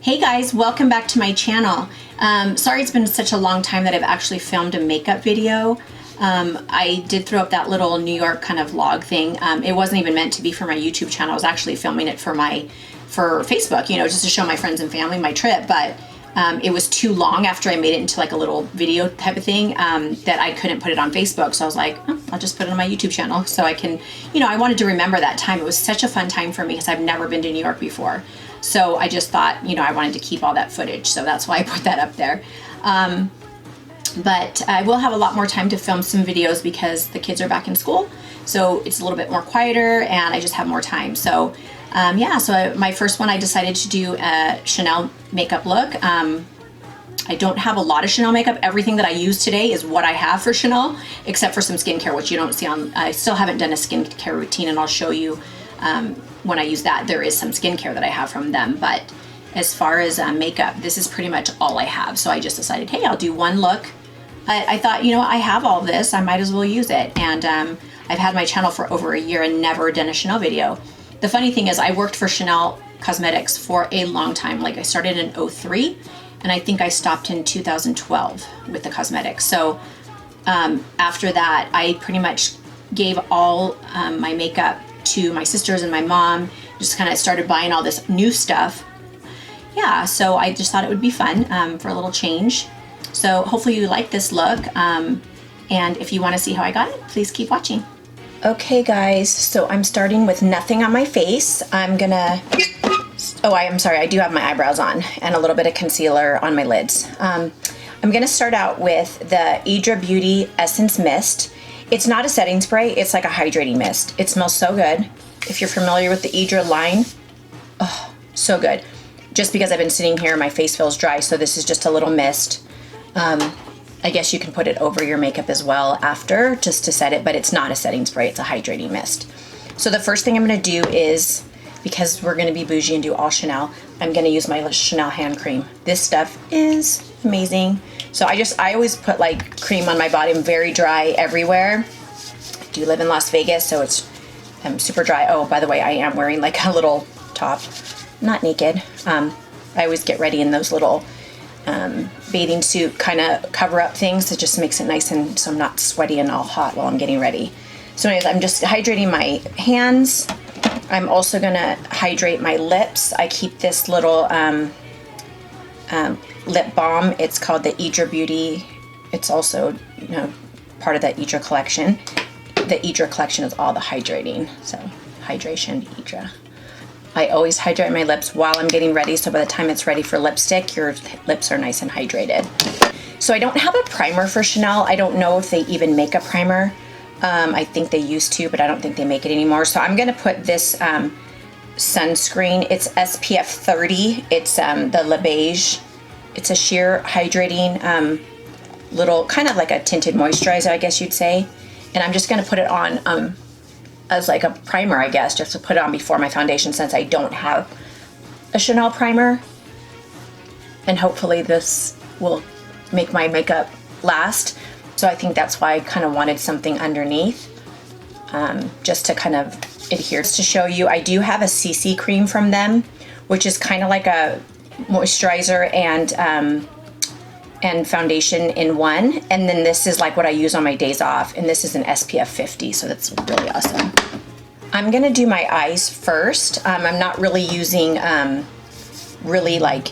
Hey guys, welcome back to my channel. Sorry it's been such a long time that I've actually filmed a makeup video. I did throw up that little New York kind of vlog thing. It wasn't even meant to be for my YouTube channel. I was actually filming it for Facebook, you know, just to show my friends and family my trip, but it was too long after I made it into like a little video type of thing that I couldn't put it on Facebook. So I was like, oh, I'll just put it on my YouTube channel so I can, you know, I wanted to remember that time. It was such a fun time for me because I've never been to New York before. So I just thought, you know, I wanted to keep all that footage. So that's why I put that up there. But I will have a lot more time to film some videos because the kids are back in school. So it's a little bit more quieter and I just have more time. So yeah, so my first one, I decided to do a Chanel makeup look. I don't have a lot of Chanel makeup. Everything that I use today is what I have for Chanel, except for some skincare, which you don't see on, I still haven't done a skincare routine and I'll show you when I use that. There is some skincare that I have from them, but as far as makeup, this is pretty much all I have. So I just decided, hey, I'll do one look. I thought, you know, I have all this, I might as well use it. And I've had my channel for over a year and never done a Chanel video. The funny thing is I worked for Chanel Cosmetics for a long time. Like I started in 03 and I think I stopped in 2012 with the cosmetics. So after that, I pretty much gave all my makeup to my sisters and my mom, just kind of started buying all this new stuff. Yeah, so I just thought it would be fun for a little change. So hopefully you like this look. And if you want to see how I got it, please keep watching. Okay guys, so I'm starting with nothing on my face. I'm sorry, I do have my eyebrows on and a little bit of concealer on my lids. I'm gonna start out with the Hydra Beauty Essence Mist. It's not a setting spray, it's like a hydrating mist. It smells so good. If you're familiar with the Hydra line, oh, so good. Just because I've been sitting here, my face feels dry, so this is just a little mist. I guess you can put it over your makeup as well after, just to set it, but it's not a setting spray, it's a hydrating mist. So the first thing I'm gonna do is, because we're gonna be bougie and do all Chanel, I'm gonna use my Chanel hand cream. This stuff is amazing. So I always put like cream on my body. I'm very dry everywhere. I do live in Las Vegas, so I'm super dry. Oh, by the way, I am wearing like a little top, not naked. I always get ready in those little bathing suit kind of cover up things. It just makes it nice and so I'm not sweaty and all hot while I'm getting ready. So anyways, I'm just hydrating my hands. I'm also gonna hydrate my lips. I keep this little lip balm. It's called the Hydra Beauty. It's also, you know, part of the Hydra collection. The Hydra collection is all the hydrating. So hydration, Hydra. I always hydrate my lips while I'm getting ready, so by the time it's ready for lipstick, your lips are nice and hydrated. So I don't have a primer for Chanel. I don't know if they even make a primer. I think they used to, but I don't think they make it anymore. So I'm gonna put this sunscreen. It's SPF 30. It's the beige. It's a sheer hydrating little, kind of like a tinted moisturizer, I guess you'd say. And I'm just gonna put it on as like a primer, I guess, just to put it on before my foundation since I don't have a Chanel primer. And hopefully this will make my makeup last. So I think that's why I kind of wanted something underneath, just to kind of adhere. To show you, I do have a CC cream from them, which is kind of like a moisturizer and foundation in one. And then this is like what I use on my days off. And this is an SPF 50, so that's really awesome. I'm gonna do my eyes first. I'm not really using really like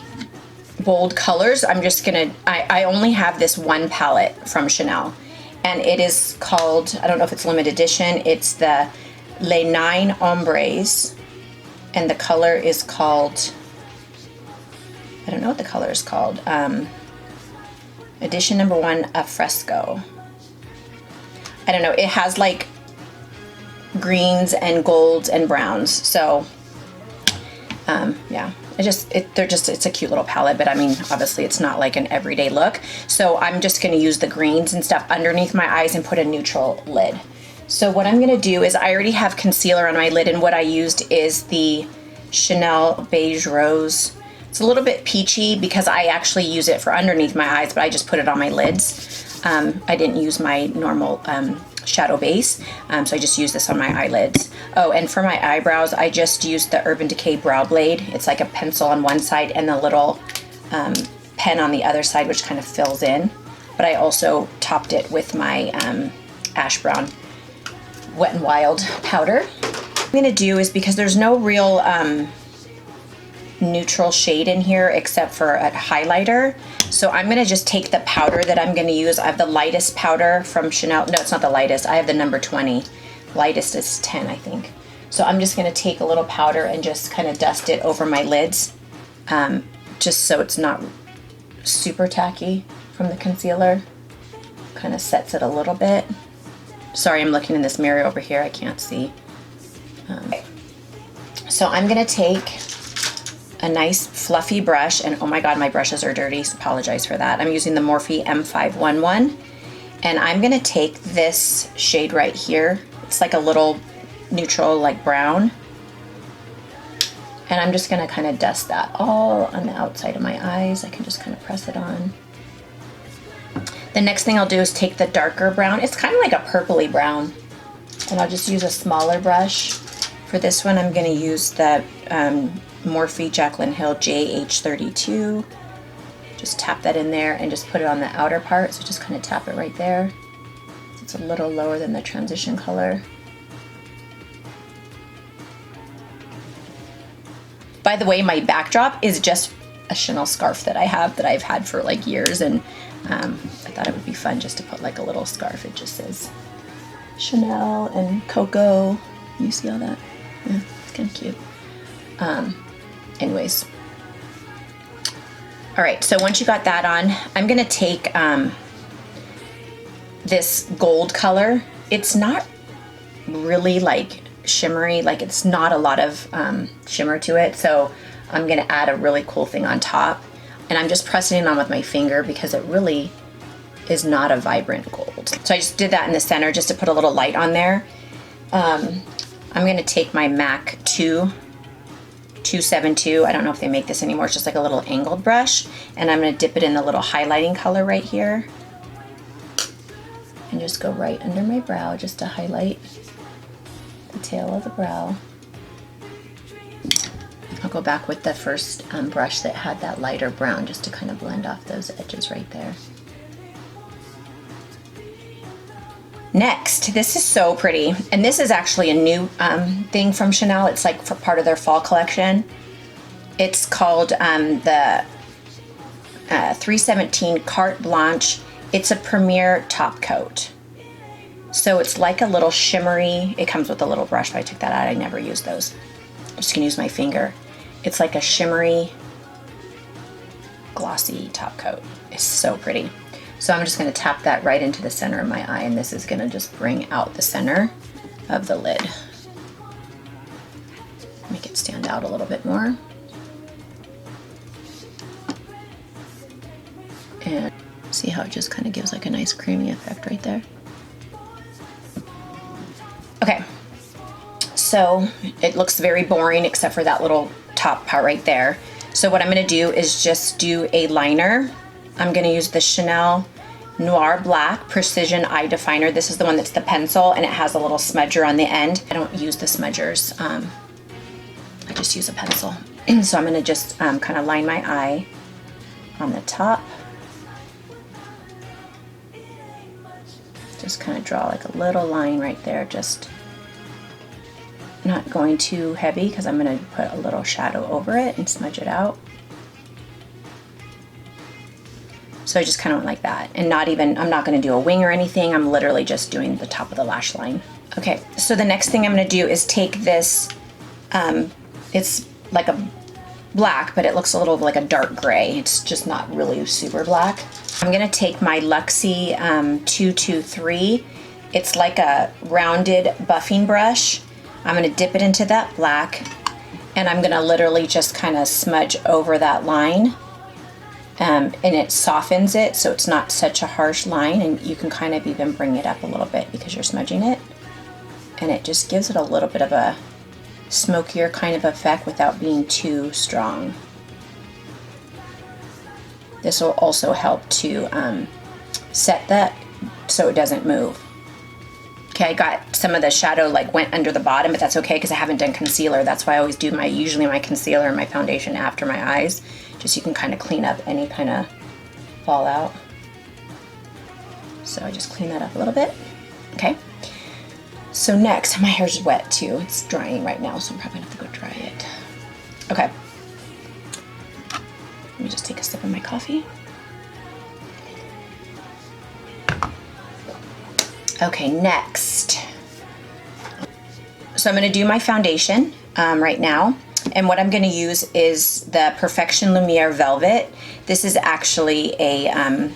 bold colors. I'm just gonna, I only have this one palette from Chanel. And it is called, I don't know if it's limited edition, it's the Les 9 Ombres. And the color is called, I don't know what the color is called. Edition number 1, Affresco. I don't know, it has like greens and golds and browns. So yeah, it's a cute little palette, but I mean, obviously it's not like an everyday look. So I'm just gonna use the greens and stuff underneath my eyes and put a neutral lid. So what I'm gonna do is I already have concealer on my lid, and what I used is the Chanel Beige Rose. It's a little bit peachy because I actually use it for underneath my eyes, but I just put it on my lids. I didn't use my normal shadow base. So I just use this on my eyelids. Oh, and for my eyebrows, I just used the Urban Decay Brow Blade. It's like a pencil on one side and the little pen on the other side, which kind of fills in. But I also topped it with my Ash Brown Wet n Wild powder. What I'm gonna do is, because there's no real neutral shade in here except for a highlighter, so I'm gonna just take the powder that I'm gonna use. I have the lightest powder from Chanel. No, it's not the lightest. I have the number 20. Lightest is 10, I think. So I'm just gonna take a little powder and just kind of dust it over my lids, just so it's not super tacky from the concealer. Kind of sets it a little bit. Sorry, I'm looking in this mirror over here. I can't see. Okay. So I'm gonna take a nice fluffy brush, and oh my god, my brushes are dirty, so apologize for that. I'm using the Morphe M511, and I'm gonna take this shade right here. It's like a little neutral, like brown, and I'm just gonna kind of dust that all on the outside of my eyes. I can just kind of press it on. The next thing I'll do is take the darker brown. It's kind of like a purpley brown, and I'll just use a smaller brush. For this one, I'm gonna use the Morphe Jaclyn Hill JH32. Just tap that in there and just put it on the outer part. So just kind of tap it right there. It's a little lower than the transition color. By the way, my backdrop is just a Chanel scarf that I have, that I've had for like years, and I thought it would be fun just to put like a little scarf. It just says Chanel and Coco. You see all that? Yeah, it's kind of cute. Anyways. All right, so once you got that on, I'm gonna take this gold color. It's not really like shimmery, like it's not a lot of shimmer to it, so I'm gonna add a really cool thing on top, and I'm just pressing it on with my finger because it really is not a vibrant gold. So I just did that in the center just to put a little light on there. I'm gonna take my MAC 272. I don't know if they make this anymore. It's just like a little angled brush, and I'm gonna dip it in the little highlighting color right here and just go right under my brow just to highlight the tail of the brow. I'll go back with the first brush that had that lighter brown just to kind of blend off those edges right there. Next, this is so pretty, and this is actually a new thing from Chanel. It's like for part of their fall collection. It's called the 317 Carte Blanche. It's a Premier top coat. So it's like a little shimmery, it comes with a little brush, but I took that out. I never use those. I'm just gonna use my finger. It's like a shimmery, glossy top coat. It's so pretty. So I'm just gonna tap that right into the center of my eye, and this is gonna just bring out the center of the lid. Make it stand out a little bit more. And see how it just kind of gives like a nice creamy effect right there. Okay, so it looks very boring except for that little top part right there. So what I'm gonna do is just do a liner. I'm gonna use the Chanel Noir Black Precision Eye Definer. This is the one that's the pencil, and it has a little smudger on the end. I don't use the smudgers. I just use a pencil. So I'm gonna just kind of line my eye on the top. Just kind of draw like a little line right there, just not going too heavy because I'm gonna put a little shadow over it and smudge it out. So I just kind of went like that, and not even, I'm not gonna do a wing or anything. I'm literally just doing the top of the lash line. Okay, so the next thing I'm gonna do is take this, it's like a black, but it looks a little like a dark gray. It's just not really super black. I'm gonna take my Luxie 223. It's like a rounded buffing brush. I'm gonna dip it into that black, and I'm gonna literally just kind of smudge over that line. And it softens it so it's not such a harsh line, and you can kind of even bring it up a little bit because you're smudging it, and it just gives it a little bit of a smokier kind of effect without being too strong. This will also help to set that so it doesn't move. Okay, I got some of the shadow like went under the bottom, but that's okay because I haven't done concealer. That's why I always do usually my concealer and my foundation after my eyes, just so you can kind of clean up any kind of fallout. So I just clean that up a little bit. Okay. So next, my hair's wet too. It's drying right now, so I'm probably gonna have to go dry it. Okay. Let me just take a sip of my coffee. Okay, next. So I'm gonna do my foundation right now. And what I'm gonna use is the Perfection Lumière Velvet. This is actually a,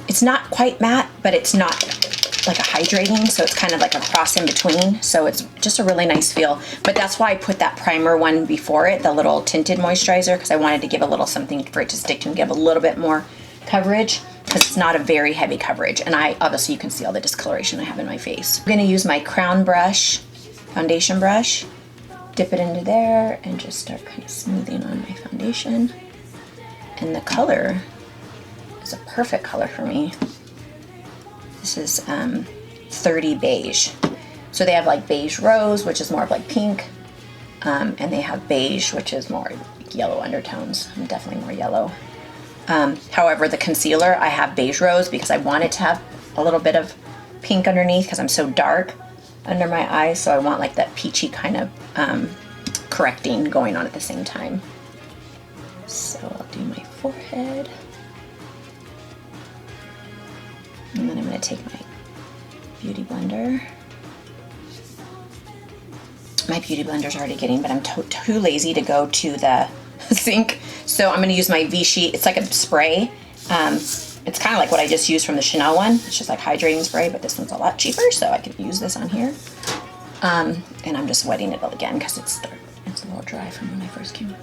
it's not quite matte, but it's not like a hydrating, so it's kind of like a cross in between. So it's just a really nice feel. But that's why I put that primer one before it, the little tinted moisturizer, because I wanted to give a little something for it to stick to and give a little bit more coverage, because it's not a very heavy coverage. And obviously you can see all the discoloration I have in my face. I'm gonna use my crown brush, foundation brush, dip it into there and just start kind of smoothing on my foundation. And the color is a perfect color for me. This is 30 beige. So they have like beige rose, which is more of like pink, and they have beige, which is more like yellow undertones. I'm definitely more yellow. However, the concealer, I have beige rose because I wanted to have a little bit of pink underneath because I'm so dark under my eyes. So I want like that peachy kind of correcting going on at the same time. So I'll do my forehead. And then I'm going to take my Beauty Blender. My Beauty Blender's already getting, but I'm too lazy to go to the sink. So I'm going to use my V-Sheet. It's like a spray. It's kind of like what I just used from the Chanel one. It's just like hydrating spray, but this one's a lot cheaper, so I can use this on here. And I'm just wetting it again because it's a little dry from when I first came.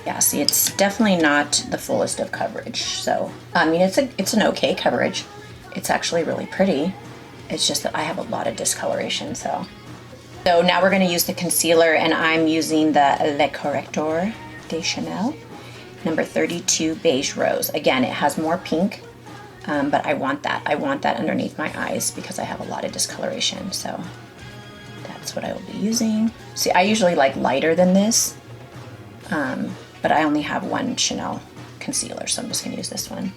Yeah, see, it's definitely not the fullest of coverage. So, I mean, it's an okay coverage. It's actually really pretty. It's just that I have a lot of discoloration, so. So now we're gonna use the concealer, and I'm using the Le Correcteur de Chanel, number 32 Beige Rose. Again, it has more pink, but I want that. I want that underneath my eyes because I have a lot of discoloration, so that's what I will be using. See, I usually like lighter than this, but I only have one Chanel concealer, so I'm just gonna use this one.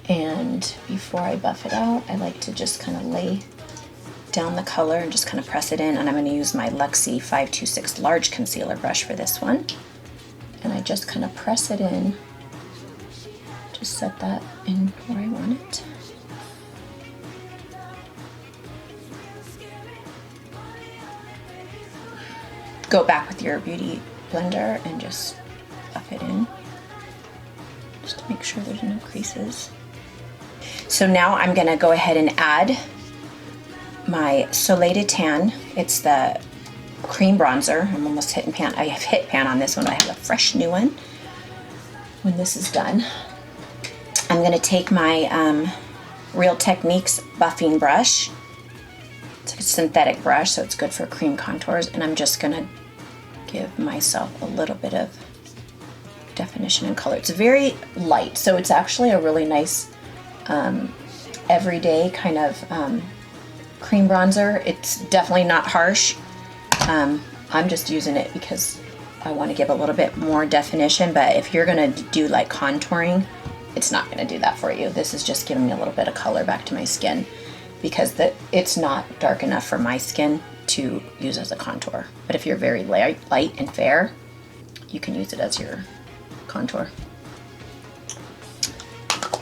And before I buff it out, I like to just kind of lay down the color and just kind of press it in. And I'm gonna use my Luxie 526 large concealer brush for this one. And I just kind of press it in, just set that in where I want it. Go back with your Beauty Blender and just buff it in, just to make sure there's no creases. So now I'm gonna go ahead and add my Soleil Tan. It's the cream bronzer. I'm almost hitting pan. I have hit pan on this one, but I have a fresh new one. When this is done, I'm gonna take my Real Techniques buffing brush. It's a synthetic brush, so it's good for cream contours, and I'm just gonna give myself a little bit of definition and color. It's very light, so it's actually a really nice everyday kind of cream bronzer. It's definitely not harsh. I'm just using it because I want to give a little bit more definition, but if you're gonna do like contouring, it's not gonna do that for you. This is just giving me a little bit of color back to my skin because it's not dark enough for my skin to use as a contour. But if you're very light and fair, you can use it as your contour.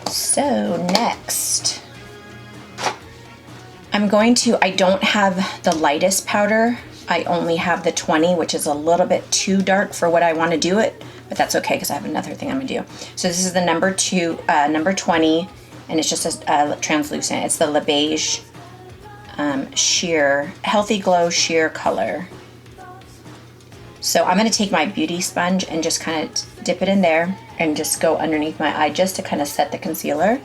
So next, I don't have the lightest powder. I only have the 20, which is a little bit too dark for what I want to do it, but that's okay because I have another thing I'm gonna do. So this is the number 20, and it's just a translucent. It's the Le Beige sheer, Healthy Glow sheer color. So I'm gonna take my beauty sponge and just kind of dip it in there and just go underneath my eye just to kind of set the concealer.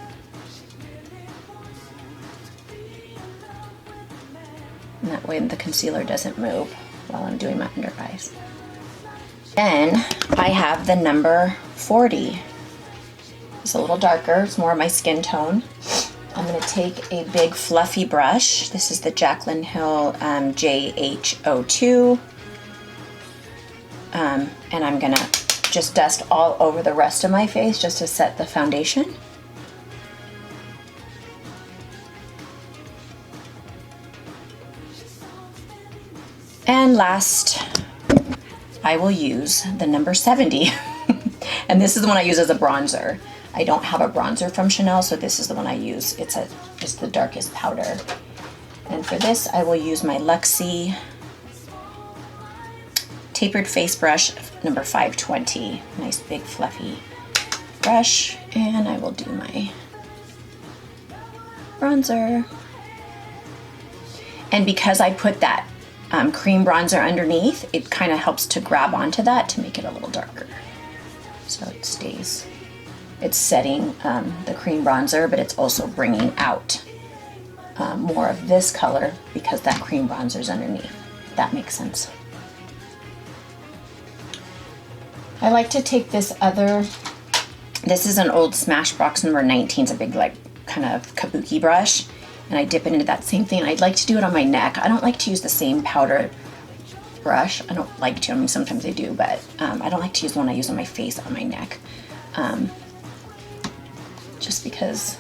And that way the concealer doesn't move while I'm doing my under eyes. Then I have the number 40. It's a little darker, it's more of my skin tone. I'm going to take a big fluffy brush. This is the Jaclyn Hill JH02. And I'm going to just dust all over the rest of my face just to set the foundation. And last, I will use the number 70. And this is the one I use as a bronzer. I don't have a bronzer from Chanel, so this is the one I use. It's the darkest powder. And for this, I will use my Luxie tapered face brush, number 520. Nice big fluffy brush. And I will do my bronzer. And because I put that cream bronzer underneath, it kind of helps to grab onto that to make it a little darker. So it stays. It's setting the cream bronzer, but it's also bringing out more of this color because that cream bronzer is underneath. If that makes sense. I like to take this is an old Smashbox number 19. It's a big, like, kind of kabuki brush, and I dip it into that same thing. I'd like to do it on my neck. I don't like to use the same powder brush. I don't like to. I mean, sometimes I do, but I don't like to use the one I use on my face on my neck. Just because,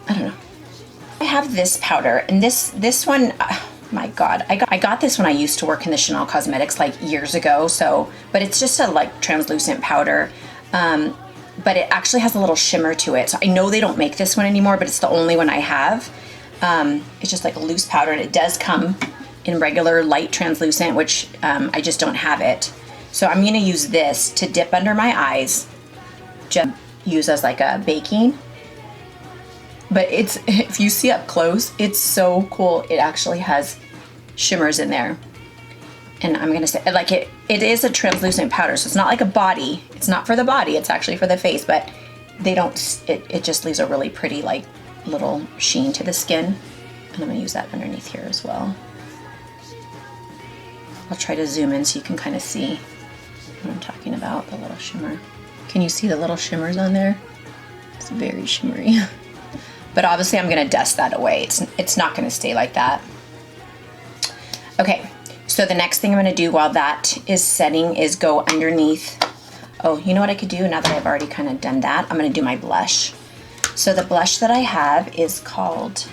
I don't know. I have this powder, and this one, my God, I got this when I used to work in the Chanel Cosmetics like years ago. So, but it's just a like translucent powder, but it actually has a little shimmer to it. So I know they don't make this one anymore, but it's the only one I have. It's just like a loose powder, and it does come in regular light translucent, which I just don't have it. So I'm gonna use this to dip under my eyes, just use as like a baking. But it's, if you see up close, it's so cool. It actually has shimmers in there. And I'm gonna say, like, it is a translucent powder, so it's not like a body. It's not for the body, it's actually for the face, but they don't, it just leaves a really pretty, like, little sheen to the skin. And I'm gonna use that underneath here as well. I'll try to zoom in so you can kind of see what I'm talking about, the little shimmer. Can you see the little shimmers on there? It's very shimmery. But obviously I'm gonna dust that away. It's not gonna stay like that. Okay, so the next thing I'm gonna do while that is setting is go underneath. Oh, you know what I could do now that I've already kind of done that? I'm gonna do my blush. So the blush that I have is called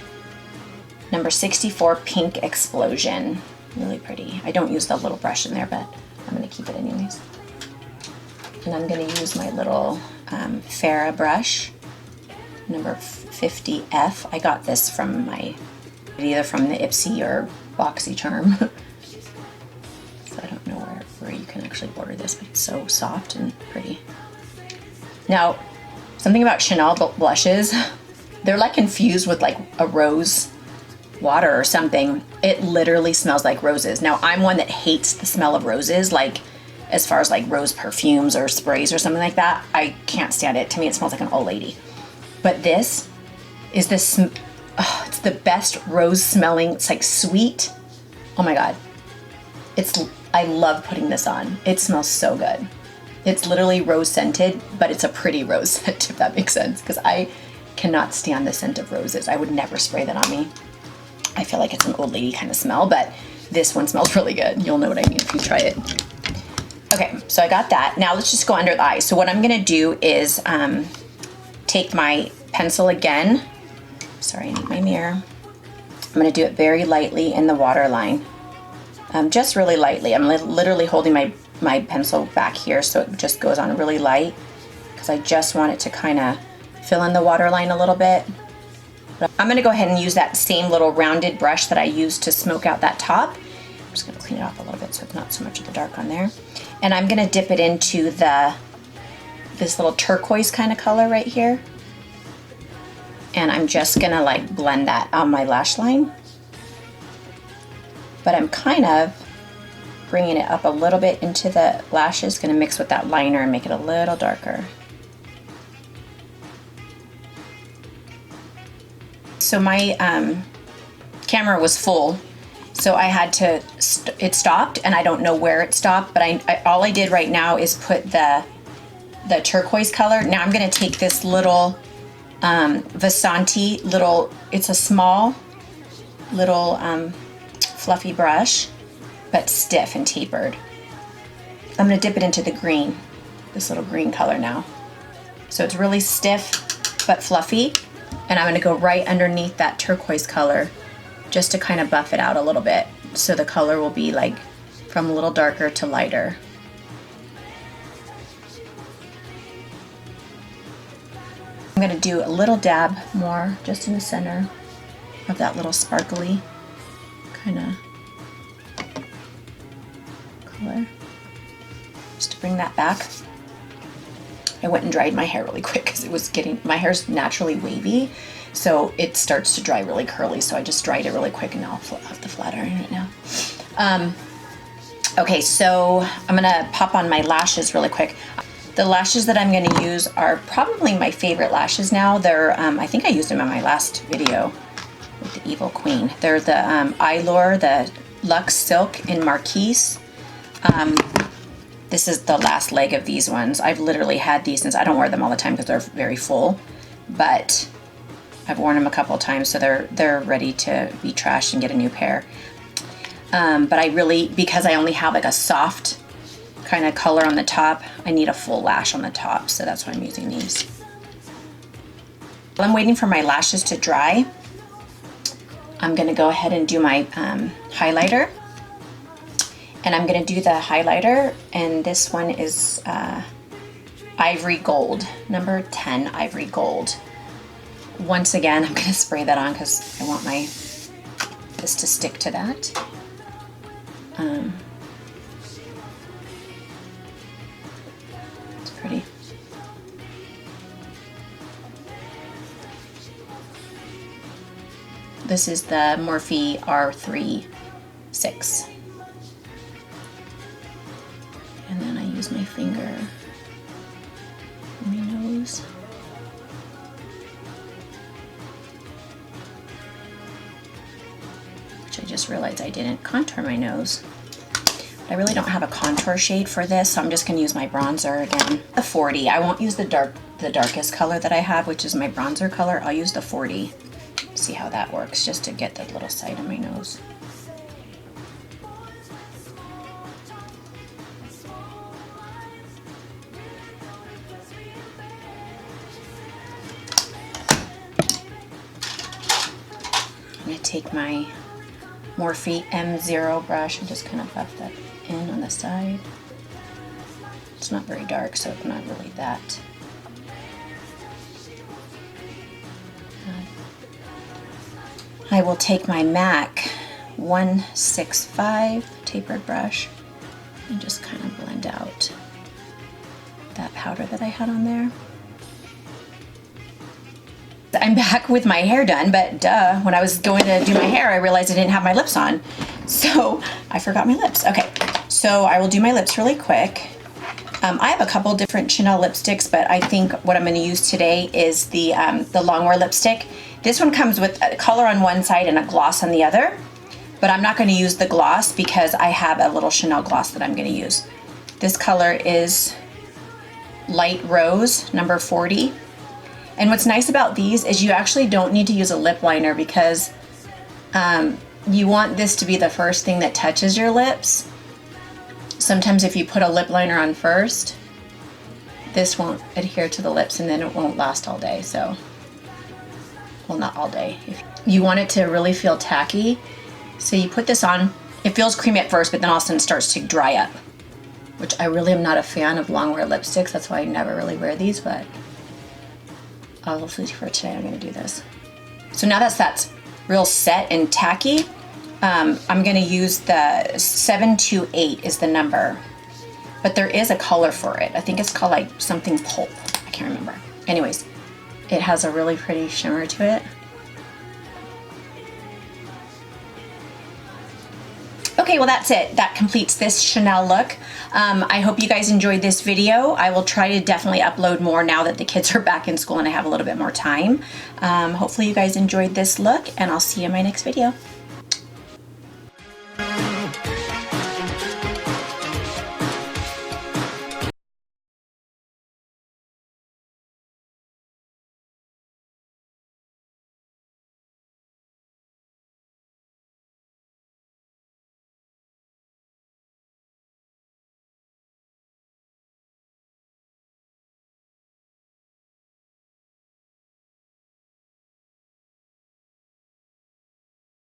number 64 Pink Explosion. Really pretty. I don't use the little brush in there, but I'm gonna keep it anyways. And I'm gonna use my little Farrah brush, number 50F. I got this from either from the Ipsy or BoxyCharm. So I don't know where you can actually order this, but it's so soft and pretty. Now, something about Chanel blushes, they're like infused with like a rose water or something. It literally smells like roses. Now, I'm one that hates the smell of roses, like as far as like rose perfumes or sprays or something like that. I can't stand it. To me, it smells like an old lady. But this is it's the best rose smelling. It's like sweet. Oh my God. I love putting this on. It smells so good. It's literally rose scented, but it's a pretty rose scent, if that makes sense, because I cannot stand the scent of roses. I would never spray that on me. I feel like it's an old lady kind of smell, but this one smells really good. You'll know what I mean if you try it. Okay, so I got that. Now let's just go under the eyes. So what I'm gonna do is take my pencil again. Sorry, I need my mirror. I'm gonna do it very lightly in the waterline. Just really lightly. I'm literally holding my pencil back here so it just goes on really light because I just want it to kind of fill in the waterline a little bit. But I'm gonna go ahead and use that same little rounded brush that I used to smoke out that top. I'm just gonna clean it off a little bit so it's not so much of the dark on there. And I'm gonna dip it into this little turquoise kind of color right here. And I'm just gonna like blend that on my lash line. But I'm kind of bringing it up a little bit into the lashes, gonna mix with that liner and make it a little darker. So my camera was full, so I had to, it stopped, and I don't know where it stopped, but all I did right now is put the turquoise color. Now I'm gonna take this little Vasanti little, it's a small little fluffy brush, but stiff and tapered. I'm gonna dip it into the green, this little green color now. So it's really stiff but fluffy, and I'm gonna go right underneath that turquoise color just to kind of buff it out a little bit, so the color will be like from a little darker to lighter. I'm gonna do a little dab more just in the center of that little sparkly kind of color, just to bring that back. I went and dried my hair really quick because it was getting, my hair's naturally wavy, so it starts to dry really curly, so I just dried it really quick, and now I'll have the flat iron right now. Okay, so I'm gonna pop on my lashes really quick. The lashes that I'm gonna use are probably my favorite lashes now. They're, I think I used them in my last video with the Evil Queen. They're the Eylure, the Luxe Silk in Marquise. This is the last leg of these ones. I've literally had these since, I don't wear them all the time because they're very full, but I've worn them a couple of times, so they're ready to be trashed and get a new pair. But I really, because I only have like a soft kind of color on the top, I need a full lash on the top, so that's why I'm using these. While I'm waiting for my lashes to dry, I'm gonna go ahead and do my highlighter. And I'm gonna do the highlighter, and this one is Ivory Gold, number 10 Ivory Gold. Once again, I'm gonna spray that on because I want this to stick to that. It's pretty. This is the Morphe R36. And then I use my finger on my nose. Which I just realized I didn't contour my nose. I really don't have a contour shade for this, so I'm just gonna use my bronzer again. The 40, I won't use the darkest color that I have, which is my bronzer color. I'll use the 40. See how that works, just to get the little side of my nose. I'm gonna take my Morphe M0 brush and just kind of buff that in on the side. It's not very dark, so it's not really that. I will take my MAC 165 tapered brush and just kind of blend out that powder that I had on there. I'm back with my hair done, but duh, when I was going to do my hair, I realized I didn't have my lips on. So I forgot my lips. Okay, so I will do my lips really quick. I have a couple different Chanel lipsticks, but I think what I'm gonna use today is the Longwear lipstick. This one comes with a color on one side and a gloss on the other, but I'm not gonna use the gloss because I have a little Chanel gloss that I'm gonna use. This color is Light Rose, number 40. And what's nice about these is you actually don't need to use a lip liner because you want this to be the first thing that touches your lips. Sometimes if you put a lip liner on first, this won't adhere to the lips and then it won't last all day, so. Well, not all day. If you want it to really feel tacky, so you put this on. It feels creamy at first, but then all of a sudden it starts to dry up, which I really am not a fan of Longwear lipsticks. That's why I never really wear these, but obviously for today I'm gonna do this. So now that's real set and tacky, I'm gonna use the 728 is the number, but there is a color for it. I think it's called like something pulp. I can't remember. Anyways, it has a really pretty shimmer to it. Okay, well that's it. That completes this Chanel look. I hope you guys enjoyed this video. I will try to definitely upload more now that the kids are back in school and I have a little bit more time. Hopefully you guys enjoyed this look, and I'll see you in my next video.